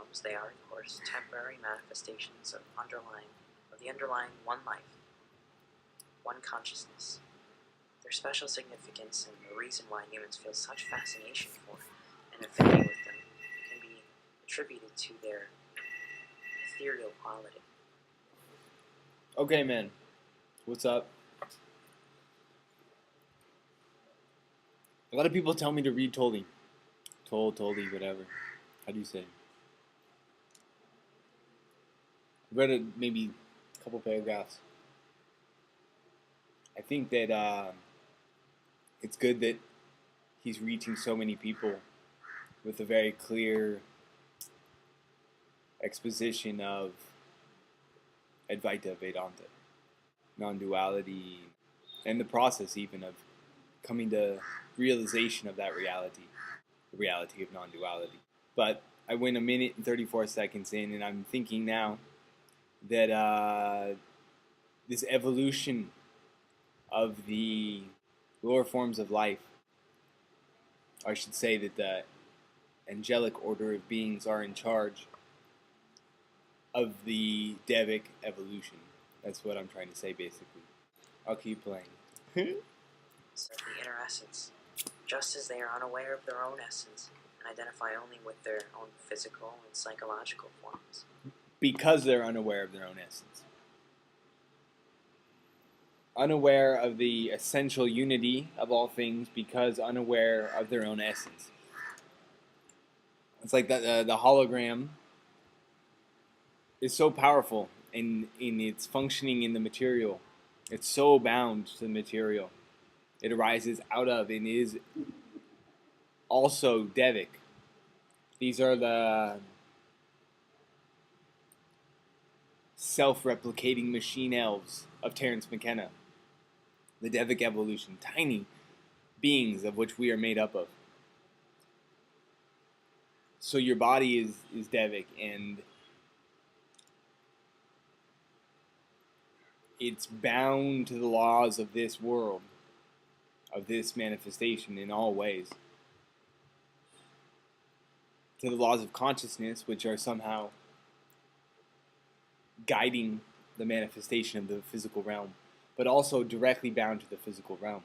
forms, they are, of course, temporary manifestations of the underlying one life, one consciousness. Their special significance and the reason why humans feel such fascination for and affinity with them can be attributed to their ethereal quality. Okay, man. What's up? A lot of people tell me to read Tolle. Tolle, whatever. How do you say? I read it maybe a couple paragraphs. I think that it's good that he's reaching so many people with a very clear exposition of Advaita Vedanta, non-duality, and the process even of coming to realization of that reality, the reality of non-duality. But I went 1 minute and 34 seconds in, and I'm thinking now that this evolution of the lower forms of life, or I should say that the angelic order of beings are in charge of the Devic evolution. That's what I'm trying to say, basically. I'll keep playing. So the inner essence, just as they are unaware of their own essence and identify only with their own physical and psychological forms. Because they're unaware of their own essence. Unaware of the essential unity of all things because unaware of their own essence. It's like the hologram is so powerful in its functioning in the material. It's so bound to the material. It arises out of and is also Devic. These are the self-replicating machine elves of Terence McKenna. The Devic evolution, tiny beings of which we are made up of. So your body is Devic, and it's bound to the laws of this world, of this manifestation in all ways. To the laws of consciousness, which are somehow guiding the manifestation of the physical realm, but also directly bound to the physical realm.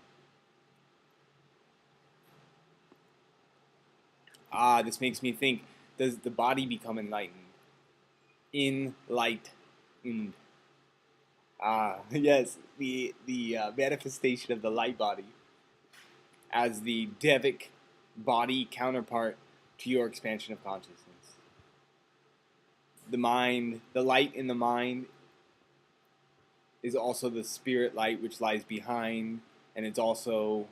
This makes me think, does the body become enlightened? Enlightened. Yes, the manifestation of the light body as the Devic body counterpart to your expansion of consciousness. The mind, the light in the mind is also the spirit light which lies behind, and it's also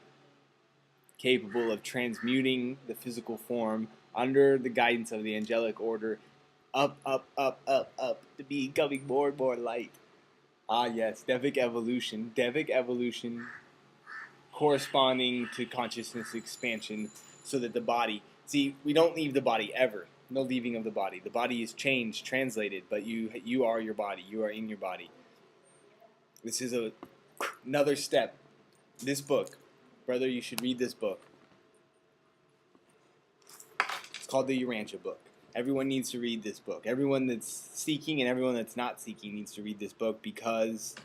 capable of transmuting the physical form under the guidance of the angelic order up, to becoming more and more light. Yes, Devic evolution corresponding to consciousness expansion so that the body, see, we don't leave the body ever. No leaving of the body. The body is changed, translated, but you are your body. You are in your body. This is another step. This book, brother, you should read this book. It's called the Urantia book. Everyone needs to read this book. Everyone that's seeking and everyone that's not seeking needs to read this book because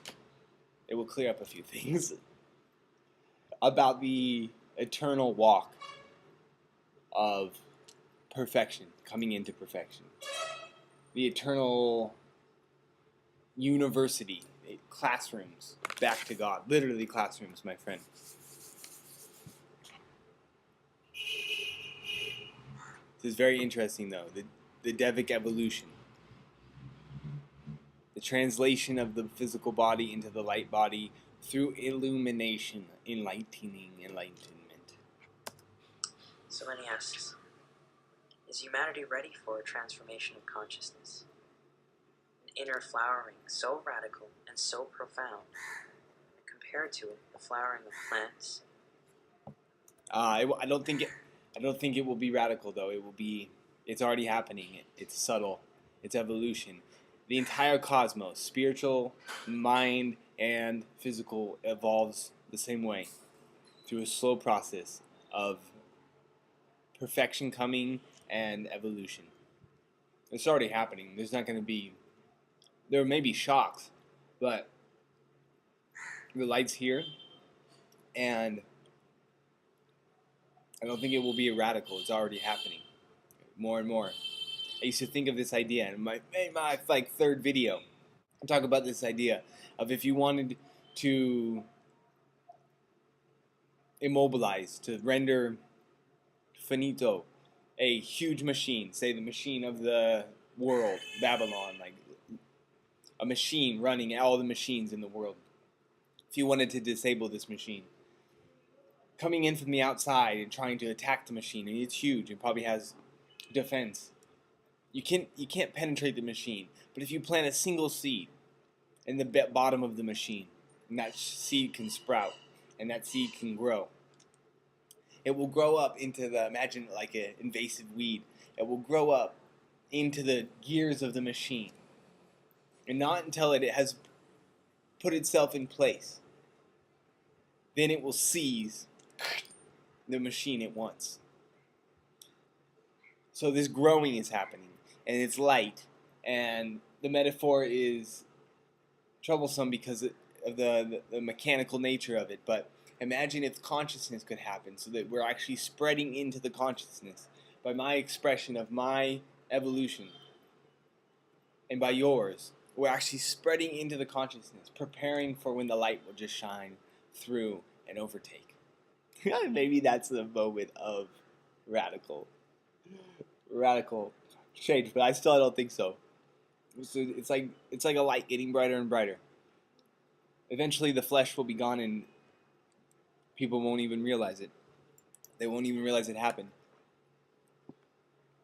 it will clear up a few things about the eternal walk of perfection, coming into perfection. The eternal university, classrooms, back to God. Literally classrooms, my friend. This is very interesting, though. The Devic evolution. The translation of the physical body into the light body through illumination, enlightenment. So then he asks, is humanity ready for a transformation of consciousness? An inner flowering so radical and so profound, compared to it, the flowering of plants? I don't think it will be radical, though. It's already happening. It's subtle. It's evolution. The entire cosmos, spiritual, mind, and physical, evolves the same way through a slow process of perfection coming and evolution. It's already happening. There may be shocks, but the light's here, and I don't think it will be radical. It's already happening more and more. I used to think of this idea in my like third video. I talk about this idea of if you wanted to immobilize, to render finito a huge machine, say the machine of the world, Babylon, like a machine running all the machines in the world. If you wanted to disable this machine, coming in from the outside and trying to attack the machine, and it's huge and probably has defense. You can't penetrate the machine, but if you plant a single seed in the bottom of the machine, and that seed can sprout, and that seed can grow, it will grow up into imagine like an invasive weed. It will grow up into the gears of the machine, and not until it has put itself in place. Then it will seize the machine it wants. So this growing is happening, and it's light, and the metaphor is troublesome because of the mechanical nature of it, but imagine if consciousness could happen, so that we're actually spreading into the consciousness by my expression of my evolution, and by yours, we're actually spreading into the consciousness, preparing for when the light will just shine through and overtake. Maybe that's the moment of radical change, but I still don't think so. So it's like a light getting brighter and brighter. Eventually the flesh will be gone and people won't even realize it. They won't even realize it happened.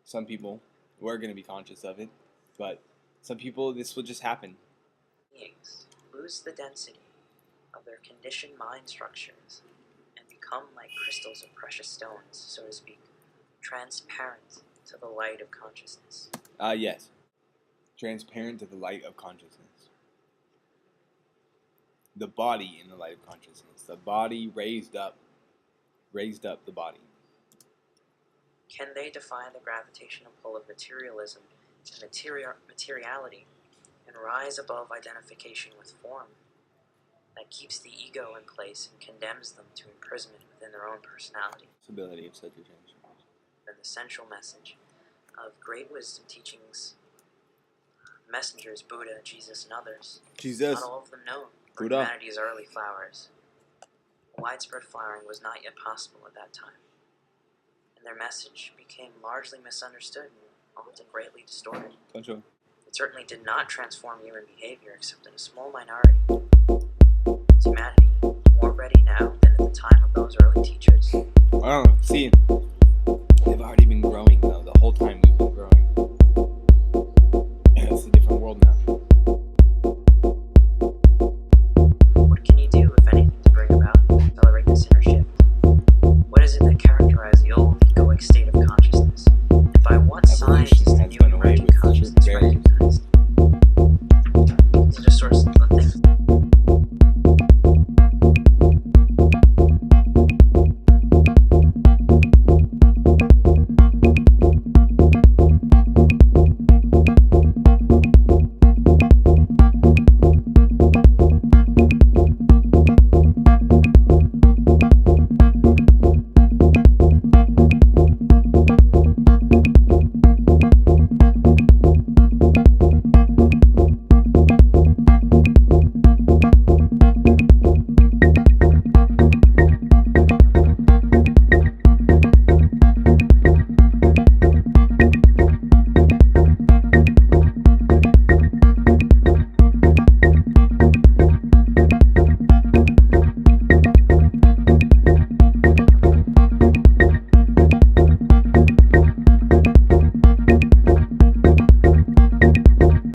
Some people were going to be conscious of it, but some people, this will just happen. Beings lose the density of their conditioned mind structures and become like crystals of precious stones, so to speak, transparent to the light of consciousness. Yes. Transparent to the light of consciousness. The body in the light of consciousness. The body raised up the body. Can they defy the gravitational pull of materialism and materiality and rise above identification with form that keeps the ego in place and condemns them to imprisonment within their own personality? Possibility of such a change. And the central message of great wisdom teachings, messengers, Buddha, Jesus, and others. Jesus. Not all of them known were Buddha. humanity's early flowers. Widespread flowering was not yet possible at that time, and their message became largely misunderstood and often greatly distorted. Concho. It certainly did not transform human behavior except in a small minority. Is humanity more ready now than at the time of those early teachers? I don't know. See you.